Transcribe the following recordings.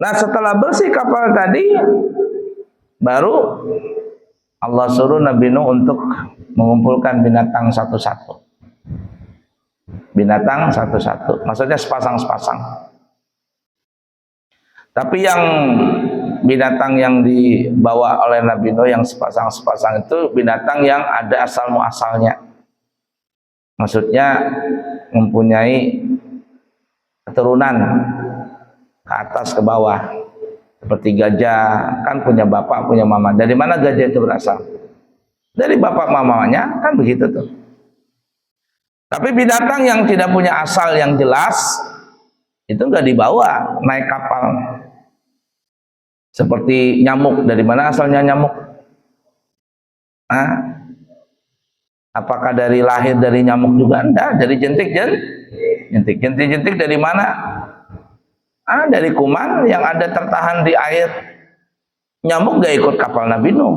Nah, setelah bersih kapal tadi, baru Allah suruh Nabi Nuh untuk mengumpulkan binatang satu-satu. Binatang satu-satu, maksudnya sepasang-sepasang. Tapi yang binatang yang dibawa oleh Nabi Nuh yang sepasang-sepasang itu binatang yang ada asal muasalnya. Maksudnya mempunyai keturunan ke atas ke bawah. Seperti gajah, kan punya bapak, punya mama. Dari mana gajah itu berasal? Dari bapak mamanya, kan begitu tuh. Tapi binatang yang tidak punya asal yang jelas, itu nggak dibawa naik kapal. Seperti nyamuk, dari mana asalnya nyamuk? Apakah dari lahir dari nyamuk juga? Enggak, dari jentik. Jentik dari mana? Dari kuman yang ada tertahan di air. Nyamuk gak ikut kapal Nabi Nuh.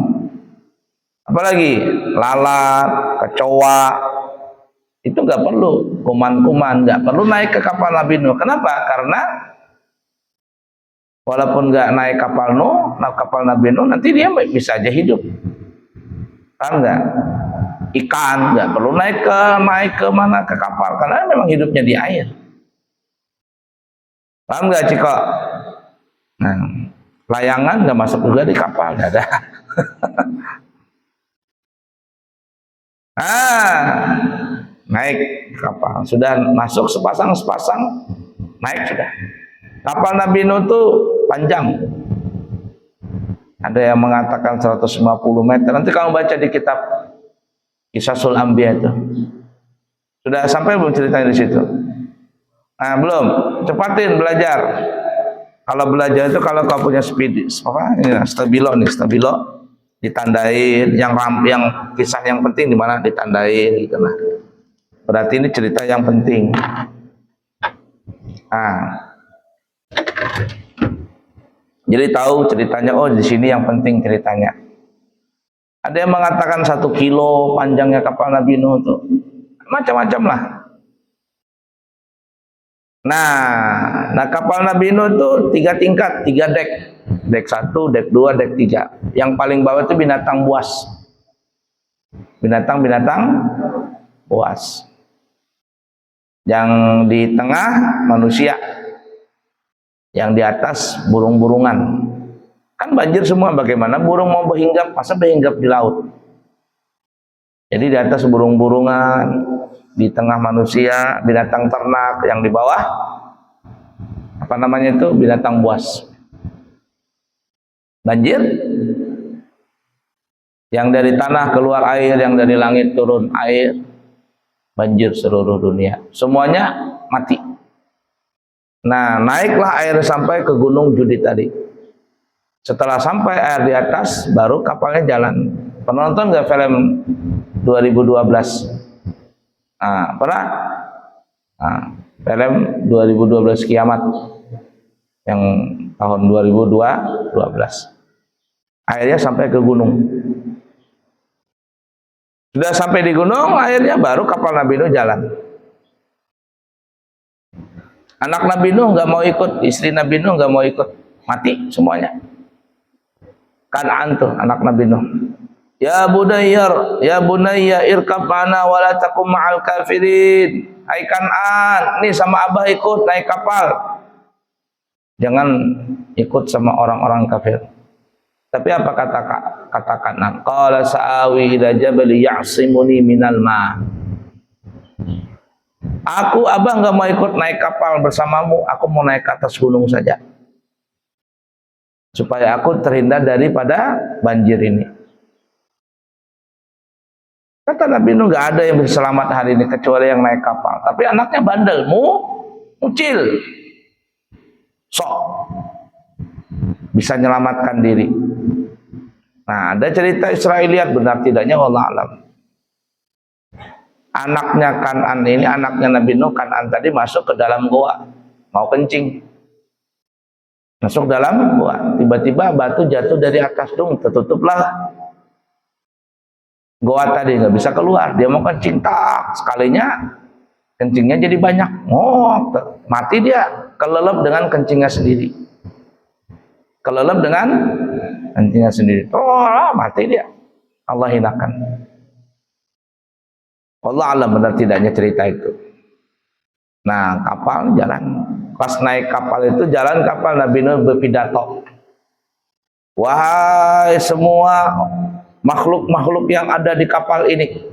Apalagi lalat, kecoa, itu gak perlu. Kuman-kuman gak perlu naik ke kapal Nabi Nuh. Kenapa? Karena walaupun gak naik kapal Nabi Nuh, nanti dia bisa aja hidup. Paham gak? Ikan gak perlu naik ke mana, ke kapal, karena memang hidupnya di air. Paham gak, Ciko? Nah, layangan gak masuk juga di kapal, gak ada. Naik kapal, sudah masuk sepasang, naik sudah. Kapal Nabi Nuh itu panjang. Ada yang mengatakan 150 meter. Nanti kamu baca di kitab Qisasul Anbiya itu. Sudah sampai belum ceritanya di situ? Nah, belum. Cepatin belajar. Kalau belajar itu kalau kau punya stabilo ditandain yang kisah yang penting di mana ditandain gitu lah. Berarti ini cerita yang penting. Jadi tahu ceritanya, oh di sini yang penting ceritanya. Ada yang mengatakan 1 kilo panjangnya kapal Nabi Nuh itu. Macam-macam lah. Nah kapal Nabi Nuh itu 3 tingkat, 3 dek. Dek 1, dek 2, dek 3. Yang paling bawah itu binatang buas. Binatang buas. Yang di tengah manusia. Yang di atas burung-burungan. Kan banjir semua, bagaimana burung mau berhinggap, masa berhinggap di laut? Jadi di atas burung-burungan, di tengah manusia, binatang ternak, yang di bawah apa namanya itu, binatang buas. Banjir, yang dari tanah keluar air, yang dari langit turun air, banjir seluruh dunia, semuanya mati. Nah, naiklah air sampai ke Gunung Judi tadi. Setelah sampai air di atas, baru kapalnya jalan. Pernah nonton nggak film 2012? Pernah? Film 2012 Kiamat yang tahun 2012. Airnya sampai ke gunung. Sudah sampai di gunung, akhirnya baru kapal Nabi Nuh jalan. Anak Nabi Nuh nggak mau ikut, istri Nabi Nuh nggak mau ikut, mati semuanya. Kan'an tuh anak Nabi Nuh. Ya bunayya irkab ma'ana wa la takum ma'al kafirin. Hai Kan'an, nih sama Abah ikut naik kapal. Jangan ikut sama orang-orang kafir. Tapi apa kata Kan'an? Qala sa'awi ila jabali ya'simuni minal ma'. Aku Abah nggak mau ikut naik kapal bersamamu, aku mau naik ke atas gunung saja. Supaya aku terhindar daripada banjir ini. Kata Nabi Nuh, nggak ada yang bisa selamat hari ini kecuali yang naik kapal. Tapi anaknya bandel, mucil, sok bisa menyelamatkan diri. Nah, ada cerita Israiliyat, benar tidaknya wallahu alam. Anaknya Kan'an ini, anaknya Nabi Nuh, Kan'an tadi masuk ke dalam goa, mau kencing. Masuk dalam goa, tiba-tiba batu jatuh dari atas, tertutuplah goa tadi, nggak bisa keluar. Dia mau kencing, sekalinya kencingnya jadi banyak, mati dia, kelelep dengan kencingnya sendiri. kelelep dengan anjingnya sendiri. Oh, mati dia. Allah hinakan. Allah alam benar tidaknya cerita itu. Nah, kapal jalan. Pas naik kapal itu jalan kapal, Nabi Nuh berpidato. Wahai semua makhluk-makhluk yang ada di kapal ini,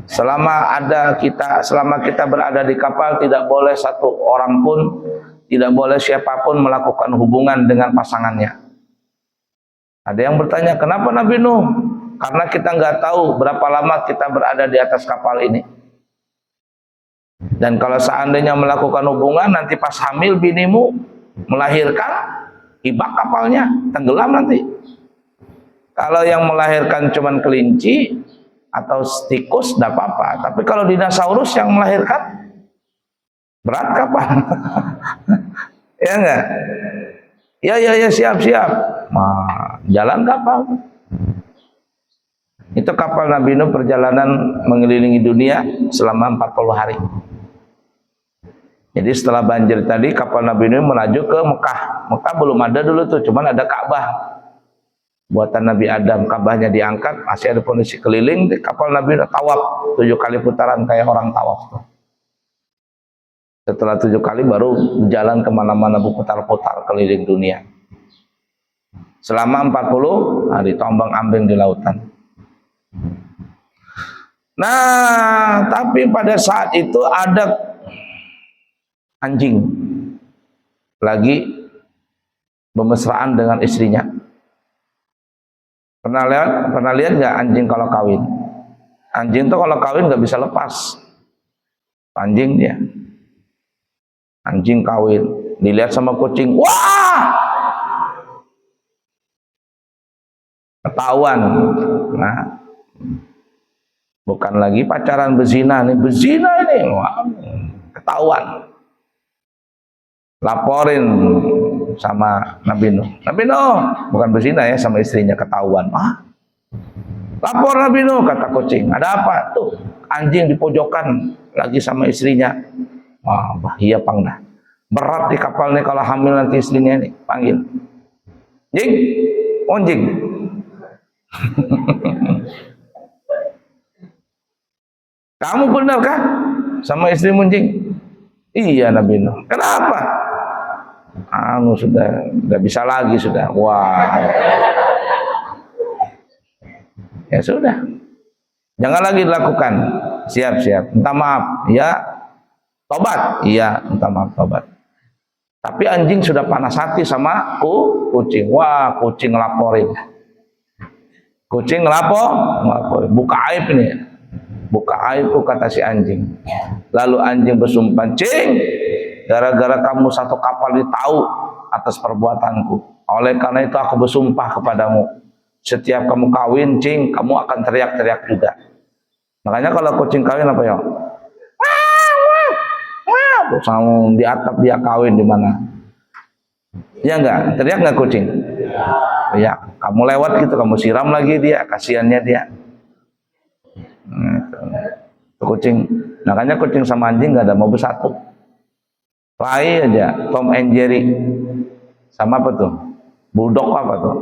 selama kita berada di kapal, tidak boleh satu orang pun, tidak boleh siapapun melakukan hubungan dengan pasangannya. Ada yang bertanya, kenapa Nabi Nuh? Karena kita nggak tahu berapa lama kita berada di atas kapal ini. Dan kalau seandainya melakukan hubungan, nanti pas hamil binimu melahirkan, hibak kapalnya, tenggelam nanti. Kalau yang melahirkan cuman kelinci atau tikus, tidak apa-apa. Tapi kalau dinosaurus yang melahirkan, berat kapal. Ya enggak? Ya, siap. Nah, jalan kapal. Itu kapal Nabi Nuh perjalanan mengelilingi dunia selama 40 hari. Jadi setelah banjir tadi, kapal Nabi Nuh melaju ke Mekah. Mekah belum ada dulu tuh, cuman ada Ka'bah. Buatan Nabi Adam, Ka'bahnya diangkat, masih ada kondisi keliling, di kapal Nabi Nuh tawaf 7 kali putaran kayak orang tawaf tuh. Setelah 7 kali baru jalan kemana-mana, putar-putar keliling dunia. Selama 40 hari tombang-ambing di lautan. Nah, tapi pada saat itu ada anjing lagi bermesraan dengan istrinya. Pernah lihat nggak anjing kalau kawin? Anjing tuh kalau kawin nggak bisa lepas. Anjing dia. Anjing kawin, dilihat sama kucing, wah, ketahuan. Nah, bukan lagi pacaran berzina nih, berzina ini, wah, ketahuan. Laporin sama Nabi Nuh. Nabi Nuh, bukan berzina ya, sama istrinya, ketahuan. Ah, lapor Nabi Nuh, kata kucing. Ada apa? Tuh, anjing di pojokan lagi sama istrinya. Wah, bahaya pangdah. Berat di kapal nih kalau hamil nanti istrinya nih. Panggil. Jing, onjing. Kamu benar kah sama istrimu, Jing? Iya Nabi Nuh. Kenapa? Sudah bisa lagi sudah. Wah. Ya sudah. Jangan lagi dilakukan. Siap. Minta maaf. Ya. Tobat. Iya, minta maaf, tobat. Tapi anjing sudah panas hati sama kucing. Wah, kucing ngelaporin. Kucing ngelaporin. Buka aib ini. Buka aibku, kata si anjing. Lalu anjing bersumpah, Cing, gara-gara kamu satu kapal ini tahu atas perbuatanku. Oleh karena itu aku bersumpah kepadamu. Setiap kamu kawin, Cing, kamu akan teriak-teriak juga. Makanya kalau kucing kawin apa ya? Sama di atap dia kawin di mana? Ya enggak? Teriak enggak kucing? Ya, kamu lewat gitu, kamu siram lagi dia, kasihannya dia. Kucing, makanya kucing sama anjing enggak ada mau bersatu. Lain aja, Tom and Jerry. Sama apa tuh? Bulldog apa tuh?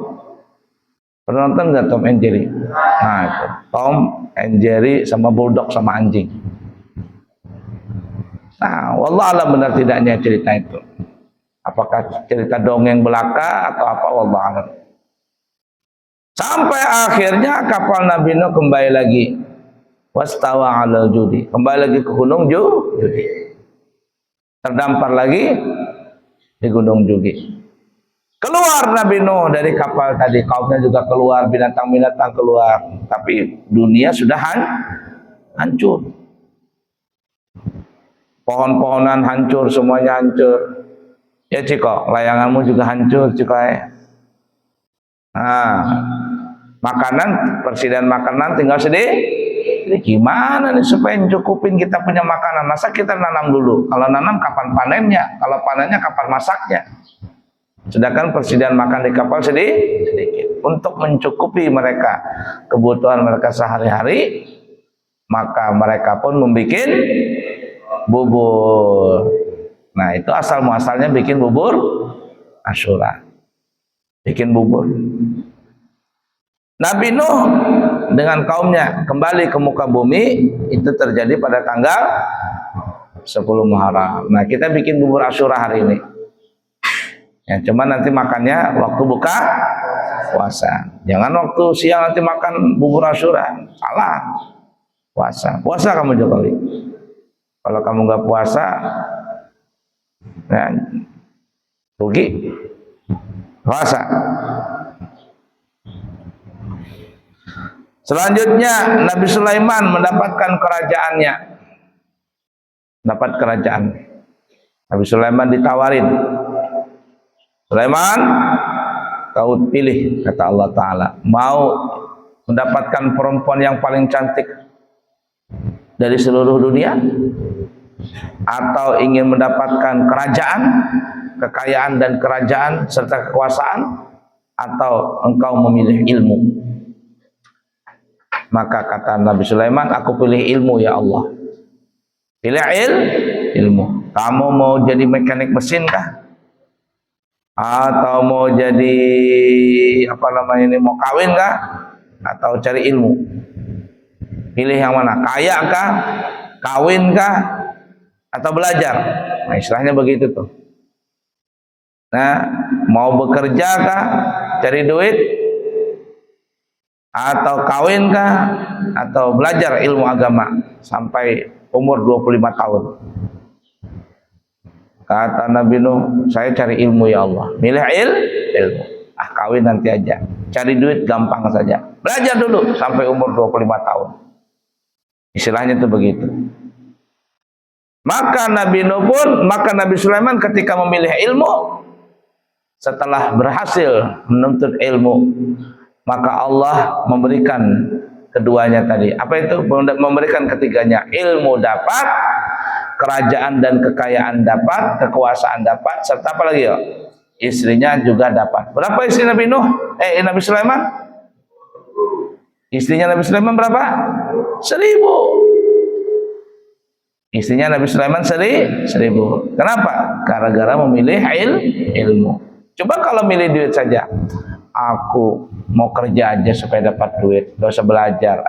Pernah nonton enggak Tom and Jerry? Nah, itu. Tom and Jerry sama Bulldog sama anjing. Nah, wallah alam benar tidaknya cerita itu. Apakah cerita dongeng belaka atau apa, wallah alam. Sampai akhirnya kapal Nabi Nuh kembali lagi. Wastawa 'alal judi. Kembali lagi ke gunung Judi. Terdampar lagi di gunung Judi. Keluar Nabi Nuh dari kapal tadi, kaumnya juga keluar, binatang-binatang keluar. Tapi dunia sudah hancur. Pohon-pohonan hancur, semuanya hancur. Ya Ciko, layanganmu juga hancur Ciko ya. Nah, makanan, persediaan makanan tinggal sedikit. Gimana nih supaya cukupin kita punya makanan? Masa kita nanam dulu? Kalau nanam kapan panennya? Kalau panennya kapan masaknya? Sedangkan persediaan makan di kapal sedikit. Untuk mencukupi mereka kebutuhan mereka sehari-hari, maka mereka pun membuat bubur. Nah, itu asal muasalnya bikin bubur Asyura. bikin bubur. Nabi Nuh dengan kaumnya kembali ke muka bumi itu terjadi pada tanggal 10 Muharram. Nah, kita bikin bubur Asyura hari ini. Ya, cuman nanti makannya waktu buka puasa. Jangan waktu siang nanti makan bubur Asyura. Salah. Puasa. Puasa kamu Jokowi. Kalau kamu nggak puasa, ya, rugi. Puasa. Selanjutnya Nabi Sulaiman mendapatkan kerajaannya. Dapat kerajaan. Nabi Sulaiman ditawarin. Sulaiman, kau pilih, kata Allah Ta'ala. Mau mendapatkan perempuan yang paling cantik dari seluruh dunia? Atau ingin mendapatkan kerajaan, kekayaan dan kerajaan serta kekuasaan? Atau engkau memilih ilmu? Maka kata Nabi Sulaiman, aku pilih ilmu ya Allah. Pilih ilmu. Kamu mau jadi mekanik mesin kah? Atau mau jadi mau kawin kah? Atau cari ilmu? Pilih yang mana? Kaya kah? Kawin kah? Atau belajar? Nah, istilahnya begitu tuh. Nah, mau bekerja kah? Cari duit? Atau kawin kah? Atau belajar ilmu agama sampai umur 25 tahun? Kata Nabi Nuh, saya cari ilmu ya Allah. Milih ilmu. Kawin nanti aja. Cari duit gampang saja. Belajar dulu sampai umur 25 tahun. Istilahnya itu begitu. Maka Nabi Sulaiman ketika memilih ilmu, setelah berhasil menuntut ilmu, maka Allah memberikan keduanya tadi. Apa itu? Memberikan ketiganya. Ilmu dapat, kerajaan dan kekayaan dapat, kekuasaan dapat, serta apa lagi ya? Istrinya juga dapat. Berapa istri Nabi Nabi Sulaiman? Istrinya Nabi Sulaiman berapa? 1000. Istrinya Nabi Sulaiman 1000. Kenapa? Gara-gara memilih ilmu. Coba kalau milih duit saja. Aku mau kerja aja supaya dapat duit, gak usah belajar.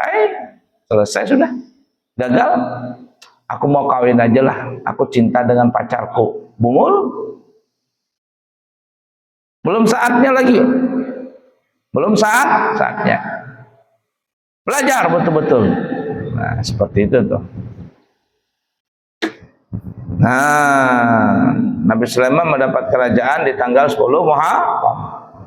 Selesai sudah. Gagal. Aku mau kawin aja lah. Aku cinta dengan pacarku. Bungul. Belum saatnya lagi. Belum saatnya. Belajar betul-betul. Nah, seperti itu tuh. Nah, Nabi Sulaiman mendapat kerajaan di tanggal 10 Muharram.